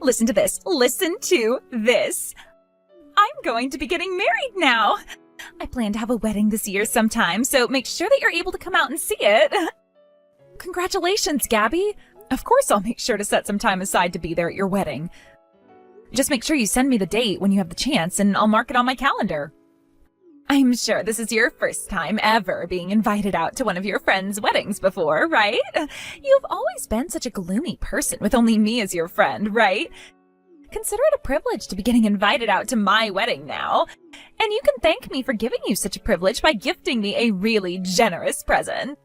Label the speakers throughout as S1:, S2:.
S1: Listen to this. Listen to this. I'm going to be getting married now. I plan to have a wedding this year sometime, so make sure that you're able to come out and see it. Congratulations, Gabby. Of course I'll make sure to set some time aside to be there at your wedding. Just make sure you send me the date when you have the chance, and I'll mark it on my calendar. I'm sure this is your first time ever being invited out to one of your friends' weddings before, right? You've always been such a gloomy person with only me as your friend, right? Consider it a privilege to be getting invited out to my wedding now. And you can thank me for giving you such a privilege by gifting me a really generous present.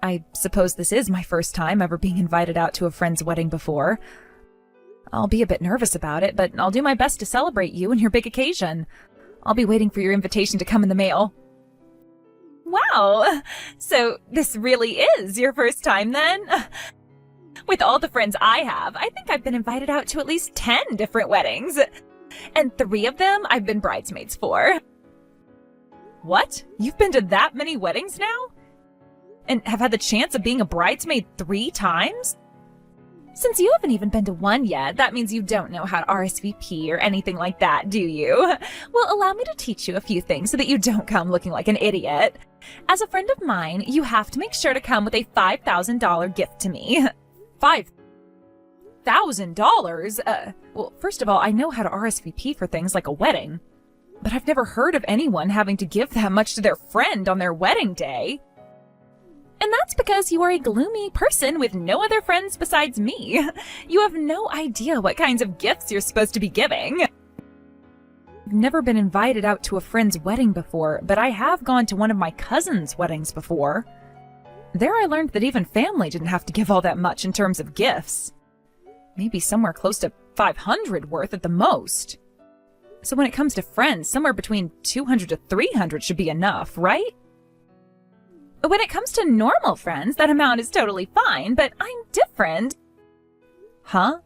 S1: I suppose this is my first time ever being invited out to a friend's wedding before. I'll be a bit nervous about it, but I'll do my best to celebrate you and your big occasion. I'll be waiting for your invitation to come in the mail. Wow! So this really is your first time then? With all the friends I have, I think I've been invited out to at least 10 different weddings. And 3 of them I've been bridesmaids for. What? You've been to that many weddings now? And have had the chance of being a bridesmaid 3 times? Since you haven't even been to one yet, that means you don't know how to RSVP or anything like that, do you? Well, allow me to teach you a few things so that you don't come looking like an idiot. As a friend of mine, you have to make sure to come with a $5,000 gift to me. $5,000? Well, first of all, I know how to RSVP for things like a wedding, but I've never heard of anyone having to give that much to their friend on their wedding day. And that's because you are a gloomy person with no other friends besides me. You have no idea what kinds of gifts you're supposed to be giving. I've never been invited out to a friend's wedding before, but I have gone to one of my cousin's weddings before. There I learned that even family didn't have to give all that much in terms of gifts. Maybe somewhere close to 500 worth at the most. So when it comes to friends, somewhere between 200 to 300 should be enough, right? When it comes to normal friends, that amount is totally fine, but I'm different. Huh?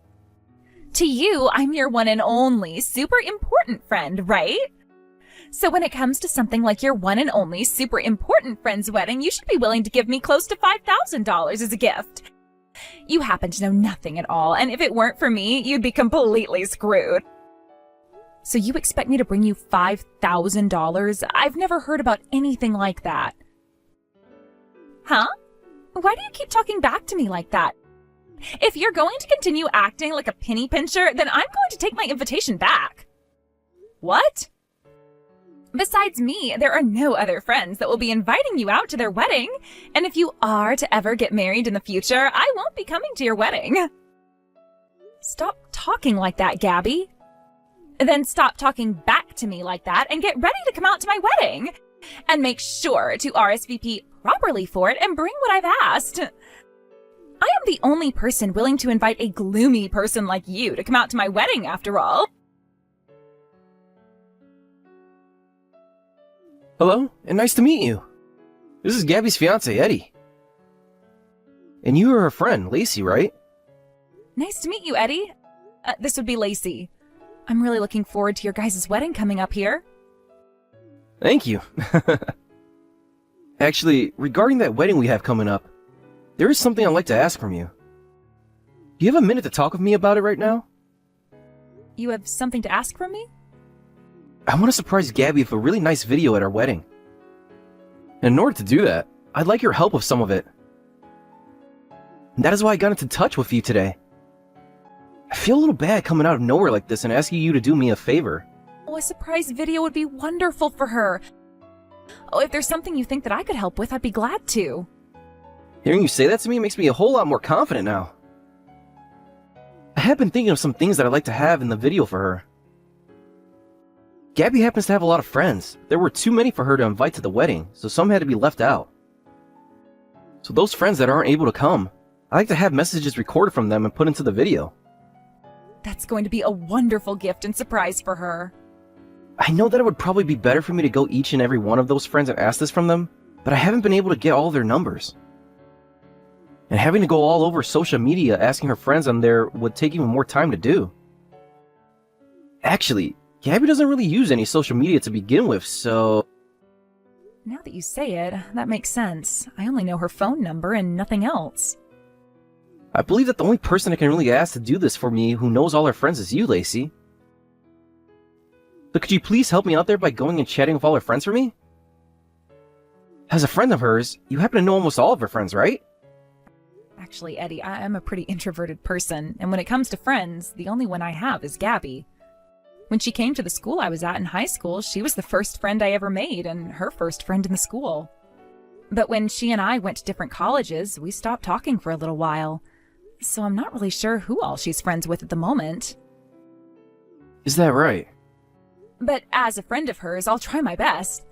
S1: To you, I'm your one and only super important friend, right? So when it comes to something like your one and only super important friend's wedding, you should be willing to give me close to $5,000 as a gift. You happen to know nothing at all, and if it weren't for me, you'd be completely screwed. So you expect me to bring you $5,000? I've never heard about anything like that. Huh? Why do you keep talking back to me like that? If you're going to continue acting like a penny pincher, then I'm going to take my invitation back. What? Besides me, there are no other friends that will be inviting you out to their wedding. And if you are to ever get married in the future, I won't be coming to your wedding. Stop talking like that, Gabby. Then stop talking back to me like that and get ready to come out to my wedding. And make sure to RSVP properly for it and bring what I've asked. I am the only person willing to invite a gloomy person like you to come out to my wedding, after all.
S2: Hello, and nice to meet you. This is Gabby's fiance, Eddie. And you are her friend, Lacey, right?
S1: Nice to meet you, Eddie. This would be Lacey. I'm really looking forward to your guys' wedding coming up here.
S2: Thank you. Actually, regarding that wedding we have coming up, there is something I'd like to ask from you. Do you have a minute to talk with me about it right now?
S1: You have something to ask from me?
S2: I want to surprise Gabby with a really nice video at our wedding. And in order to do that, I'd like your help with some of it. And that is why I got into touch with you today. I feel a little bad coming out of nowhere like this and asking you to do me a favor.
S1: Oh, a surprise video would be wonderful for her. Oh, if there's something you think that I could help with, I'd be glad to.
S2: Hearing you say that to me makes me a whole lot more confident now. I have been thinking of some things that I'd like to have in the video for her. Gabby happens to have a lot of friends. There were too many for her to invite to the wedding, so some had to be left out. So those friends that aren't able to come, I like to have messages recorded from them and put into the video.
S1: That's going to be a wonderful gift and surprise for her.
S2: I know that it would probably be better for me to go each and every one of those friends and ask this from them, but I haven't been able to get all their numbers. And having to go all over social media asking her friends on there would take even more time to do. Actually, Gabby doesn't really use any social media to begin with, so...
S1: Now that you say it, that makes sense. I only know her phone number and nothing else.
S2: I believe that the only person I can really ask to do this for me who knows all our friends is you, Lacey. So could you please help me out there by going and chatting with all her friends for me? As a friend of hers, you happen to know almost all of her friends, right?
S1: Actually, Eddie, I am a pretty introverted person, and when it comes to friends, the only one I have is Gabby. When she came to the school I was at in high school, she was the first friend I ever made and her first friend in the school. But when she and I went to different colleges, we stopped talking for a little while. So I'm not really sure who all she's friends with at the moment.
S2: Is that right?
S1: But as a friend of hers, I'll try my best.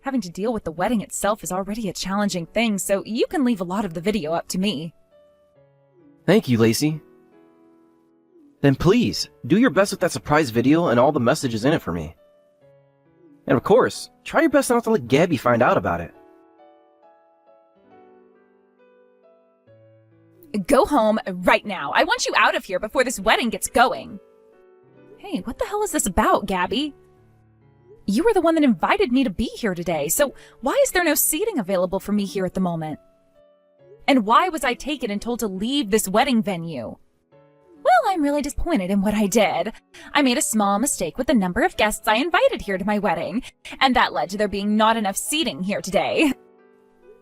S1: Having to deal with the wedding itself is already a challenging thing, so you can leave a lot of the video up to me.
S2: Thank you, Lacey. Then please, do your best with that surprise video and all the messages in it for me. And of course, try your best not to let Gabby find out about it.
S1: Go home right now. I want you out of here before this wedding gets going. Hey, what the hell is this about, Gabby? You were the one that invited me to be here today, so why is there no seating available for me here at the moment? And why was I taken and told to leave this wedding venue? Well, I'm really disappointed in what I did. I made a small mistake with the number of guests I invited here to my wedding, and that led to there being not enough seating here today.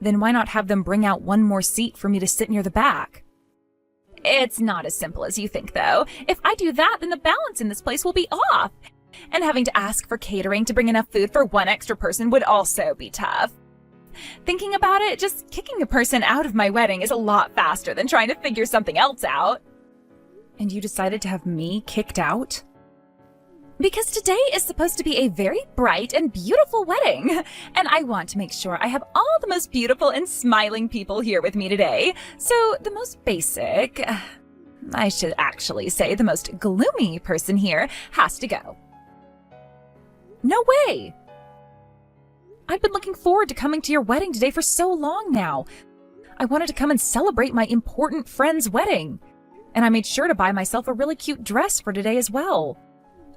S1: Then why not have them bring out one more seat for me to sit near the back? It's not as simple as you think, though. If I do that, then the balance in this place will be off. And having to ask for catering to bring enough food for one extra person would also be tough. Thinking about it, just kicking a person out of my wedding is a lot faster than trying to figure something else out. And you decided to have me kicked out? Because today is supposed to be a very bright and beautiful wedding, and I want to make sure I have all the most beautiful and smiling people here with me today. So the most basic, I should actually say the most gloomy person here has to go. No way! I've been looking forward to coming to your wedding today for so long now. I wanted to come and celebrate my important friend's wedding, and I made sure to buy myself a really cute dress for today as well.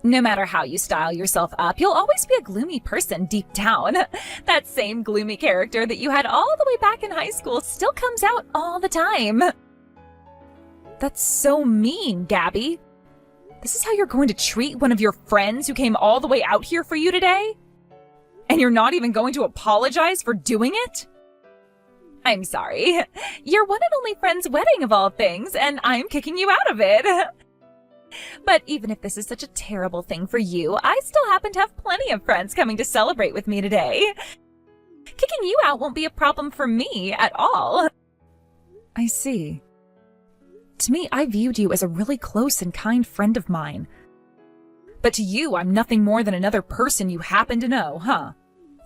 S1: No matter how you style yourself up, you'll always be a gloomy person deep down. That same gloomy character that you had all the way back in high school still comes out all the time. That's so mean, Gabby. This is how you're going to treat one of your friends who came all the way out here for you today? And you're not even going to apologize for doing it? I'm sorry. Your one and only friend's wedding of all things, and I'm kicking you out of it. But even if this is such a terrible thing for you, I still happen to have plenty of friends coming to celebrate with me today. Kicking you out won't be a problem for me at all. I see. To me, I viewed you as a really close and kind friend of mine. But to you, I'm nothing more than another person you happen to know, huh?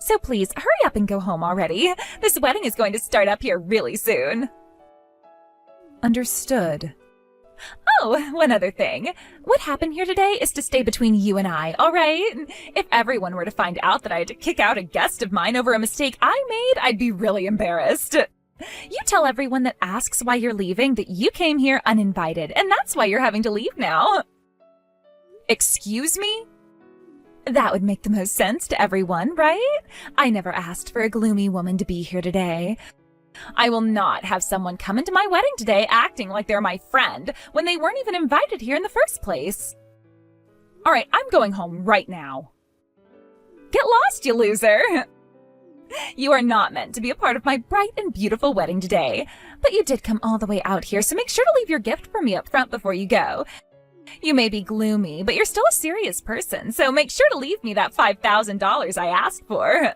S1: So please, hurry up and go home already. This wedding is going to start up here really soon. Understood. Oh, one other thing. What happened here today is to stay between you and I, all right? If everyone were to find out that I had to kick out a guest of mine over a mistake I made, I'd be really embarrassed. You tell everyone that asks why you're leaving that you came here uninvited, and that's why you're having to leave now. Excuse me? That would make the most sense to everyone, right? I never asked for a gloomy woman to be here today. I will not have someone come into my wedding today acting like they're my friend when they weren't even invited here in the first place. All right, I'm going home right now. Get lost, you loser! You are not meant to be a part of my bright and beautiful wedding today, but you did come all the way out here, so make sure to leave your gift for me up front before you go. You may be gloomy, but you're still a serious person, so make sure to leave me that $5,000 I asked for.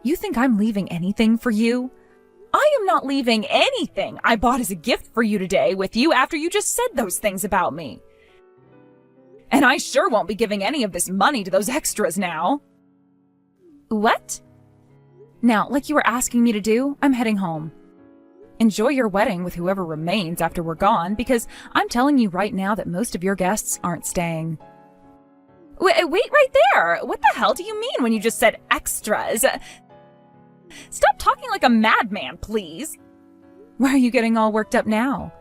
S1: You think I'm leaving anything for you? I am not leaving anything I bought as a gift for you today with you after you just said those things about me. And I sure won't be giving any of this money to those extras now. What? Now, like you were asking me to do, I'm heading home. Enjoy your wedding with whoever remains after we're gone, because I'm telling you right now that most of your guests aren't staying. Wait right there! What the hell do you mean when you just said extras? Stop talking like a madman, please. Why are you getting all worked up now?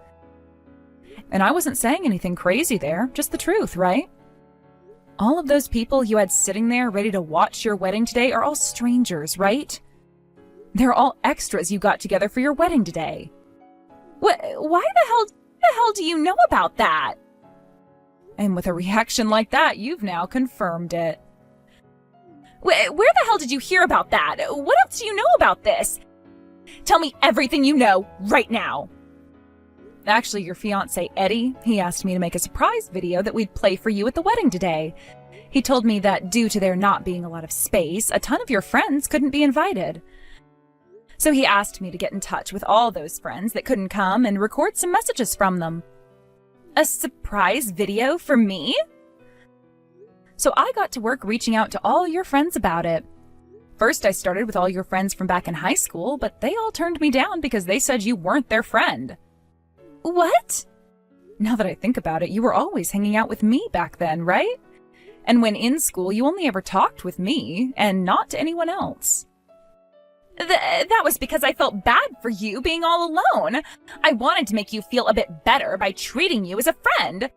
S1: And I wasn't saying anything crazy there, just the truth, right? All of those people you had sitting there ready to watch your wedding today are all strangers, right? They're all extras you got together for your wedding today. Why the hell do you know about that? And with a reaction like that, you've now confirmed it. Where the hell did you hear about that? What else do you know about this? Tell me everything you know right now. Actually, your fiancé, Eddie, he asked me to make a surprise video that we'd play for you at the wedding today. He told me that due to there not being a lot of space, a ton of your friends couldn't be invited. So he asked me to get in touch with all those friends that couldn't come and record some messages from them. A surprise video for me? So I got to work reaching out to all your friends about it. First, I started with all your friends from back in high school, but they all turned me down because they said you weren't their friend. What? Now that I think about it, you were always hanging out with me back then, right? And when in school, you only ever talked with me and not to anyone else. That was because I felt bad for you being all alone. I wanted to make you feel a bit better by treating you as a friend.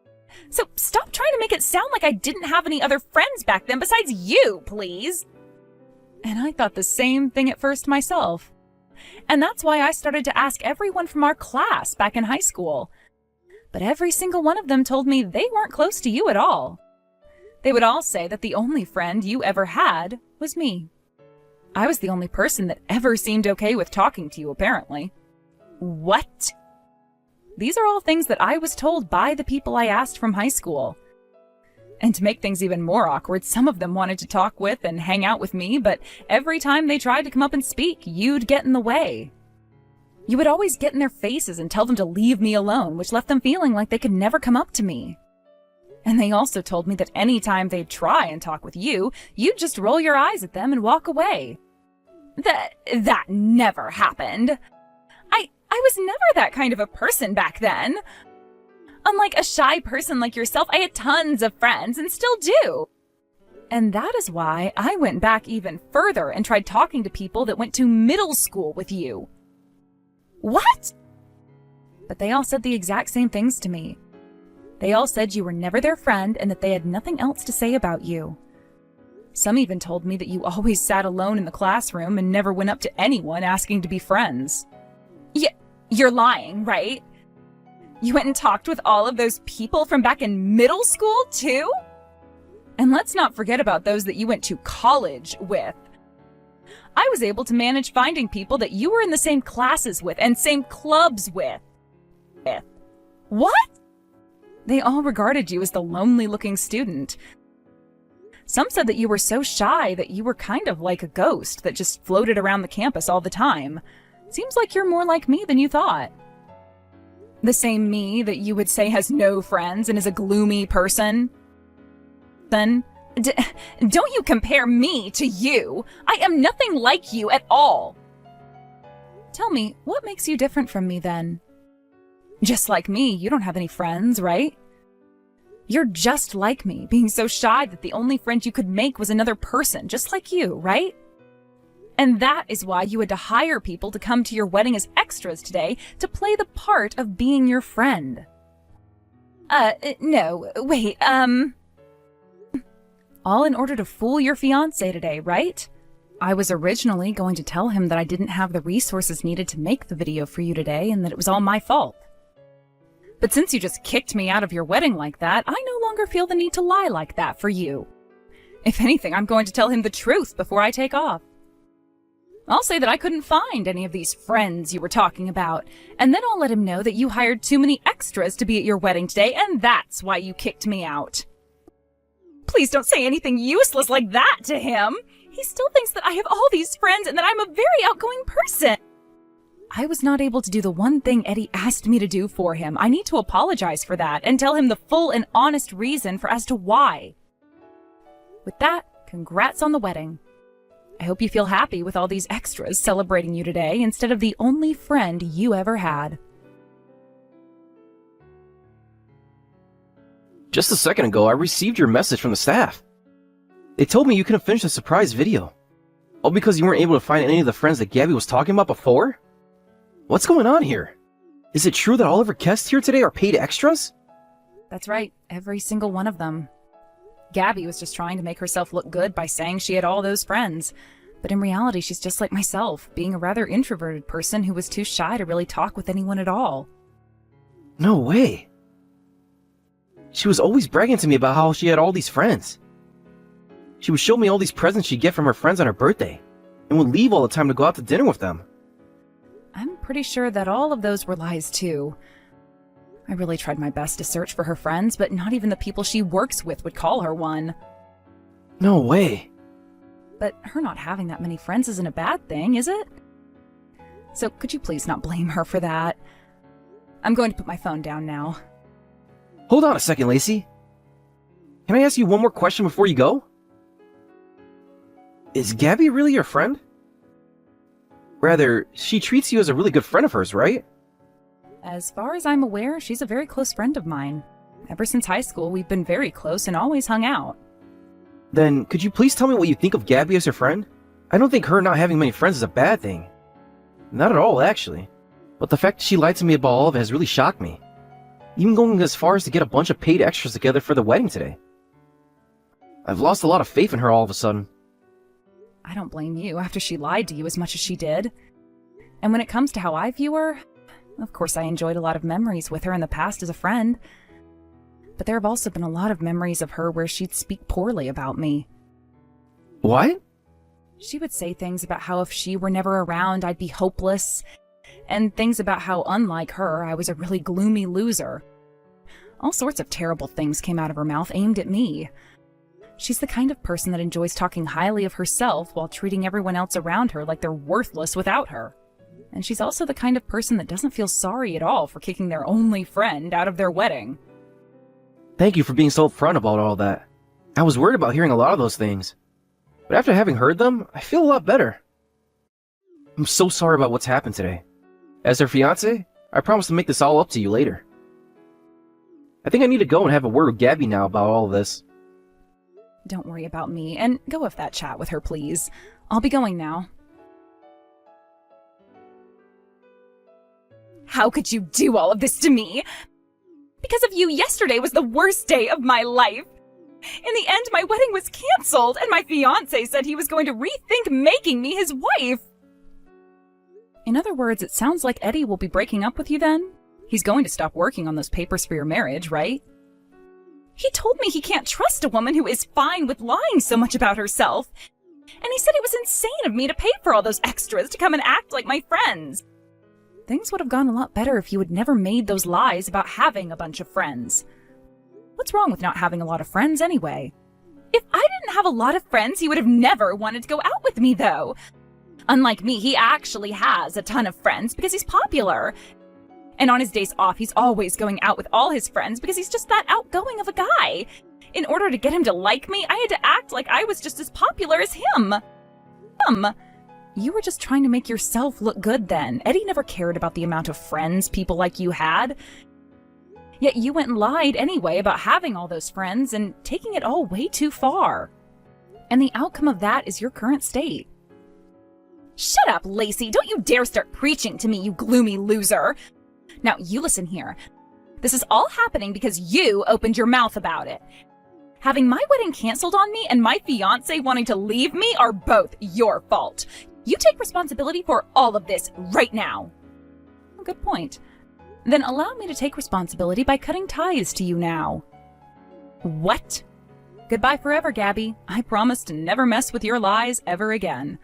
S1: So stop trying to make it sound like I didn't have any other friends back then besides you, please. And I thought the same thing at first myself. And that's why I started to ask everyone from our class back in high school. But every single one of them told me they weren't close to you at all. They would all say that the only friend you ever had was me. I was the only person that ever seemed okay with talking to you, apparently. What? These are all things that I was told by the people I asked from high school. And to make things even more awkward, some of them wanted to talk with and hang out with me, but every time they tried to come up and speak, you'd get in the way. You would always get in their faces and tell them to leave me alone, which left them feeling like they could never come up to me. And they also told me that any time they'd try and talk with you, you'd just roll your eyes at them and walk away. That never happened. I was never that kind of a person back then. Unlike a shy person like yourself, I had tons of friends and still do. And that is why I went back even further and tried talking to people that went to middle school with you. What? But they all said the exact same things to me. They all said you were never their friend and that they had nothing else to say about you. Some even told me that you always sat alone in the classroom and never went up to anyone asking to be friends. You're lying, right? You went and talked with all of those people from back in middle school, too? And let's not forget about those that you went to college with. I was able to manage finding people that you were in the same classes with and same clubs with. What? They all regarded you as the lonely-looking student. Some said that you were so shy that you were kind of like a ghost that just floated around the campus all the time. Seems like you're more like me than you thought. The same me that you would say has no friends and is a gloomy person. Then, don't you compare me to you. I am nothing like you at all. Tell me, what makes you different from me then? Just like me, you don't have any friends, right? You're just like me, being so shy that the only friend you could make was another person, just like you, right? And that is why you had to hire people to come to your wedding as extras today to play the part of being your friend. No, wait, all in order to fool your fiancé today, right? I was originally going to tell him that I didn't have the resources needed to make the video for you today and that it was all my fault. But since you just kicked me out of your wedding like that, I no longer feel the need to lie like that for you. If anything, I'm going to tell him the truth before I take off. I'll say that I couldn't find any of these friends you were talking about, and then I'll let him know that you hired too many extras to be at your wedding today, and that's why you kicked me out. Please don't say anything useless like that to him. He still thinks that I have all these friends and that I'm a very outgoing person. I was not able to do the one thing Eddie asked me to do for him. I need to apologize for that and tell him the full and honest reason as to why. With that, congrats on the wedding. I hope you feel happy with all these extras celebrating you today instead of the only friend you ever had.
S2: Just a second ago, I received your message from the staff. They told me you couldn't finish the surprise video. All because you weren't able to find any of the friends that Gabby was talking about before? What's going on here? Is it true that all of our guests here today are paid extras?
S1: That's right, every single one of them. Gabby was just trying to make herself look good by saying she had all those friends, But in reality, she's just like myself, being a rather introverted person who was too shy to really talk with anyone at all.
S2: No way. She was always bragging to me about how she had all these friends. She would show me all these presents she'd get from her friends on her birthday, and would leave all the time to go out to dinner with them.
S1: I'm pretty sure that all of those were lies too. I really tried my best to search for her friends, but not even the people she works with would call her one.
S2: No way.
S1: But her not having that many friends isn't a bad thing, is it? So could you please not blame her for that? I'm going to put my phone down now.
S2: Hold on a second, Lacey. Can I ask you one more question before you go? Is Gabby really your friend? Rather, she treats you as a really good friend of hers, right?
S1: As far as I'm aware, she's a very close friend of mine. Ever since high school, we've been very close and always hung out.
S2: Then, could you please tell me what you think of Gabby as your friend? I don't think her not having many friends is a bad thing. Not at all, actually. But the fact that she lied to me about all of it has really shocked me. Even going as far as to get a bunch of paid extras together for the wedding today. I've lost a lot of faith in her all of a sudden.
S1: I don't blame you after she lied to you as much as she did. And when it comes to how I view her, of course I enjoyed a lot of memories with her in the past as a friend. But there have also been a lot of memories of her where she'd speak poorly about me.
S2: What?
S1: She would say things about how if she were never around, I'd be hopeless, and things about how, unlike her, I was a really gloomy loser. All sorts of terrible things came out of her mouth aimed at me. She's the kind of person that enjoys talking highly of herself while treating everyone else around her like they're worthless without her. And she's also the kind of person that doesn't feel sorry at all for kicking their only friend out of their wedding.
S2: Thank you for being so upfront about all that. I was worried about hearing a lot of those things. But after having heard them, I feel a lot better. I'm so sorry about what's happened today. As her fiancé, I promise to make this all up to you later. I think I need to go and have a word with Gabby now about all of this.
S1: Don't worry about me, and go have that chat with her, please. I'll be going now. How could you do all of this to me? Because of you, yesterday was the worst day of my life. In the end, my wedding was canceled, and my fiancé said he was going to rethink making me his wife. In other words, it sounds like Eddie will be breaking up with you then? He's going to stop working on those papers for your marriage, right? He told me he can't trust a woman who is fine with lying so much about herself. And he said it was insane of me to pay for all those extras to come and act like my friends. Things would have gone a lot better if you had never made those lies about having a bunch of friends. What's wrong with not having a lot of friends anyway? If I didn't have a lot of friends, he would have never wanted to go out with me, though. Unlike me, he actually has a ton of friends because he's popular. And on his days off, he's always going out with all his friends because he's just that outgoing of a guy. In order to get him to like me, I had to act like I was just as popular as him. You were just trying to make yourself look good then. Eddie never cared about the amount of friends people like you had. Yet you went and lied anyway about having all those friends and taking it all way too far. And the outcome of that is your current state. Shut up, Lacey! Don't you dare start preaching to me, you gloomy loser! Now, you listen here. This is all happening because you opened your mouth about it. Having my wedding canceled on me and my fiancé wanting to leave me are both your fault. You take responsibility for all of this right now. Good point. Then allow me to take responsibility by cutting ties to you now. What? Goodbye forever, Gabby. I promise to never mess with your lies ever again.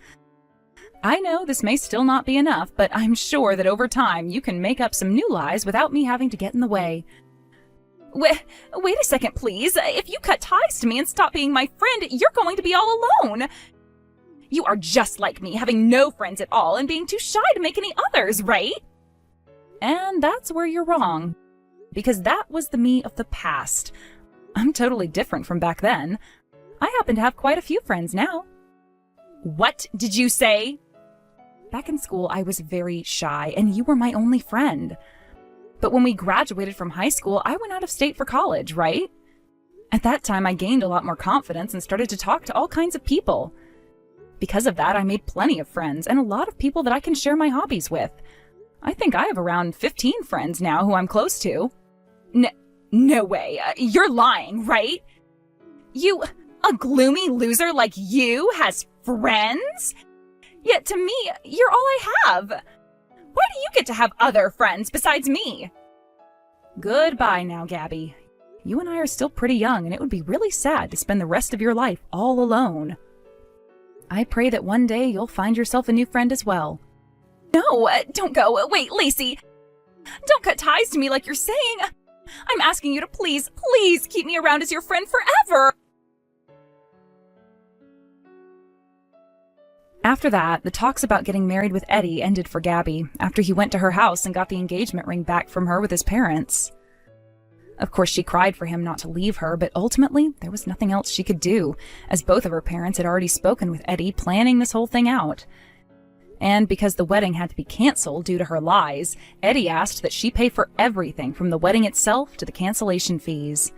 S1: I know this may still not be enough, but I'm sure that over time you can make up some new lies without me having to get in the way. Wait a second, please. If you cut ties to me and stop being my friend, you're going to be all alone. You are just like me, having no friends at all and being too shy to make any others, right? And that's where you're wrong. Because that was the me of the past. I'm totally different from back then. I happen to have quite a few friends now. What did you say? Back in school, I was very shy, and you were my only friend. But when we graduated from high school, I went out of state for college, right? At that time, I gained a lot more confidence and started to talk to all kinds of people. Because of that, I made plenty of friends, and a lot of people that I can share my hobbies with. I think I have around 15 friends now who I'm close to. No way. You're lying, right? A gloomy loser like you has friends? Yet to me, you're all I have. Why do you get to have other friends besides me? Goodbye now, Gabby. You and I are still pretty young, and it would be really sad to spend the rest of your life all alone. I pray that one day you'll find yourself a new friend as well. No, don't go. Wait, Lacey. Don't cut ties to me like you're saying. I'm asking you to please keep me around as your friend forever. After that, the talks about getting married with Eddie ended for Gabby after he went to her house and got the engagement ring back from her with his parents. Of course, she cried for him not to leave her, but ultimately, there was nothing else she could do, as both of her parents had already spoken with Eddie, planning this whole thing out. And because the wedding had to be canceled due to her lies, Eddie asked that she pay for everything from the wedding itself to the cancellation fees.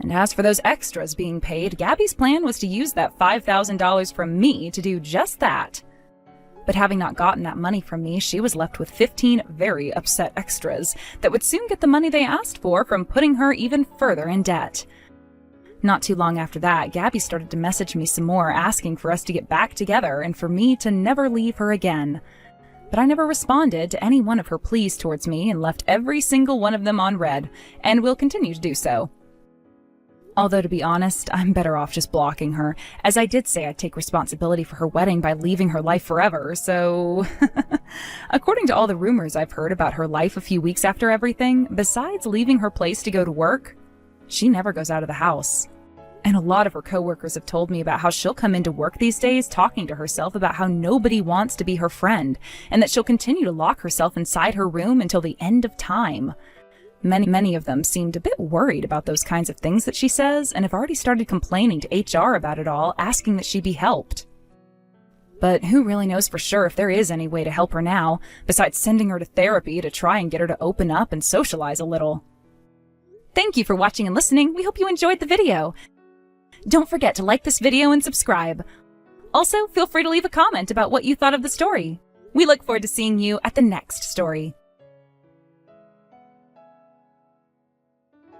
S1: And as for those extras being paid, Gabby's plan was to use that $5,000 from me to do just that. But having not gotten that money from me, she was left with 15 very upset extras that would soon get the money they asked for from putting her even further in debt. Not too long after that, Gabby started to message me some more, asking for us to get back together and for me to never leave her again. But I never responded to any one of her pleas towards me and left every single one of them on read, and will continue to do so. Although, to be honest, I'm better off just blocking her, as I did say I'd take responsibility for her wedding by leaving her life forever, so... According to all the rumors I've heard about her life a few weeks after everything, besides leaving her place to go to work, she never goes out of the house. And a lot of her coworkers have told me about how she'll come into work these days talking to herself about how nobody wants to be her friend, and that she'll continue to lock herself inside her room until the end of time. Many of them seemed a bit worried about those kinds of things that she says, and have already started complaining to HR about it all, asking that she be helped. But who really knows for sure if there is any way to help her now, besides sending her to therapy to try and get her to open up and socialize a little. Thank you for watching and listening. We hope you enjoyed the video. Don't forget to like this video and subscribe. Also, feel free to leave a comment about what you thought of the story. We look forward to seeing you at the next story.